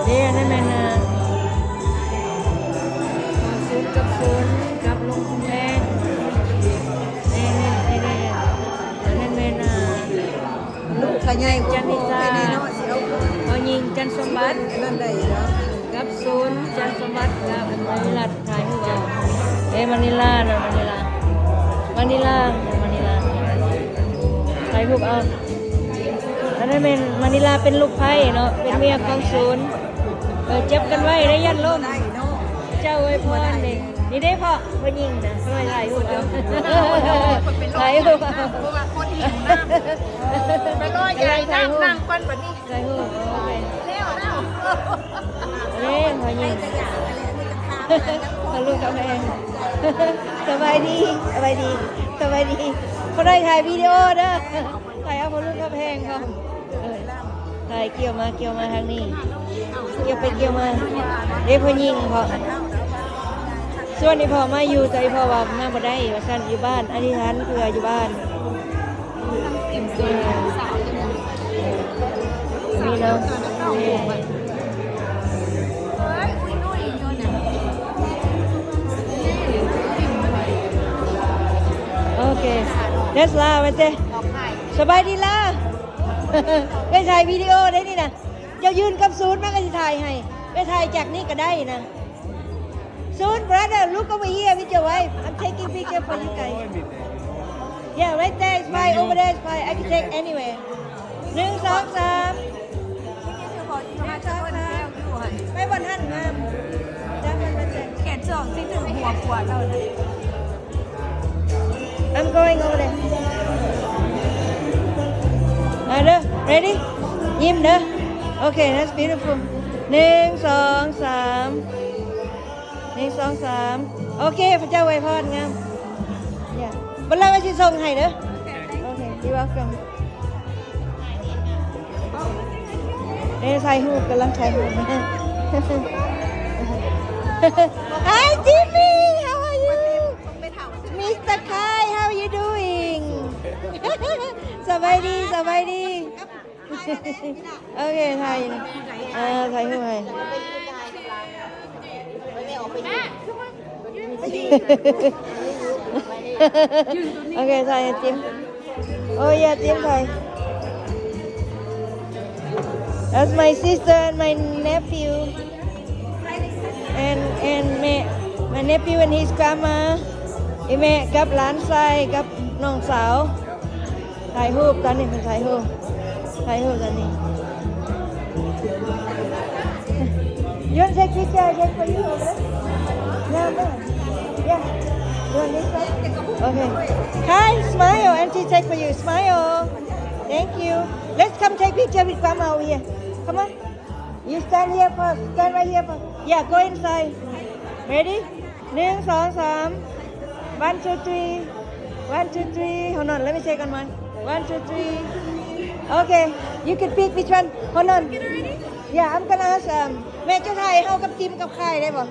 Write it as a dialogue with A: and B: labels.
A: นี่นั่นแม่นศูนย์กับศูนย์กับลงคำแพงนี่นั่นแม่น
B: ลูกก็ใหญ่กว่าพ่อแค่นี้เนาะสิเอา
A: เอายิงจันสมบัติ
B: นั่นได้เนาะ
A: กับศูนย์จันสมบัติกับมานิลาถ่ายรูปเอามานิลาถ่ายรูปเอาอันนั้นเป็นมานิลาเป็นลูกไผ่เนาะเป็นเมียของศูนย์เจ็บกันไว้ได้ยันล่ม
B: ได้เนาะ
A: เจ้าไว้พรนี่ได้พ่อพ่อยิงนะทำไมถ่ายรูปเอาถ่ายรูปเอา
B: เพราะว่าคนหิวน้ำไปรอใหญ่นั่งก้อนแบบนี้
A: ถ่ายรูปโอเค
B: แล้ว
A: พ่อยิงพ่อลูกกับแม่สบายดีพ่อได้ถ่ายวิดีโอเด้อถ่ายเอาพ่อลูกกับแพงเขาถ่ายเกี่ยวมาทางนี้เกี่ยวมาเด้พ่อยิงพ่อส่วนนี้พ่อมาอยู่ใจพ่อว่ามาบ่ได้ว่าซั่นอยู่บ้านอธิษฐานเพื่ออยู่บ้านนี่เนาะโอเคเดสลาไปเจ้สบายดีล่ะไปถ่ายวิดีโอได้นี่นะเจ้ายืนกับศูนย์มันก็จะถ่ายให้ไปถ่ายจากนี่ก็ได้นะSoon, brother, look over here with your wife. I'm taking picture for you guys. Yeah, right there is fine. Over there is fine. I can take anywhere. 1, 2, 3. ไปบนหันงามจ้ามันเป็นแขนสองที่ถึงหัวปวดเราเลย I'm going over there. มาเด้อ ready ยิ้มเด้อ Okay, that's beautiful. 1, 2, 3. 1, 2, 3โอเคพระเจ้าไว้พรงามอย่าบัดแล้วว่าสิส่งให้เด้อโอเค you welcome ใส่หูกำลังใส่หู Hi Jimmy how are you Mr. Kai how are you doing สบายดีโอเคถ่ายถ่ายหูให้Okay, saya Tim. Oh yeah, Tim Thai. That's my sister and my nephew. And my nephew and his grandma. อีแม่กับหลานชายกับน้องสาวถ่ายรูปตอนนี้ถ่ายรูปตอนนี้ You want to take picture? I take for you over there. Yeah. You want this one? Okay. Hi, smile. Auntie take for you. Smile. Thank you. Let's come take picture with Grandma over here. Come on. You stand here first. Stand right here first. Yeah, go inside. Ready? 1, 2, 3. 1, 2, 3. 1, 2, 3. Hold on. Let me take on one. 1, 2, 3. Okay. You can pick which one. Hold on. Yeah, I'm gonna ask แม่เจ้าไทยเฮากับจิ้มกับไข่ได้บ่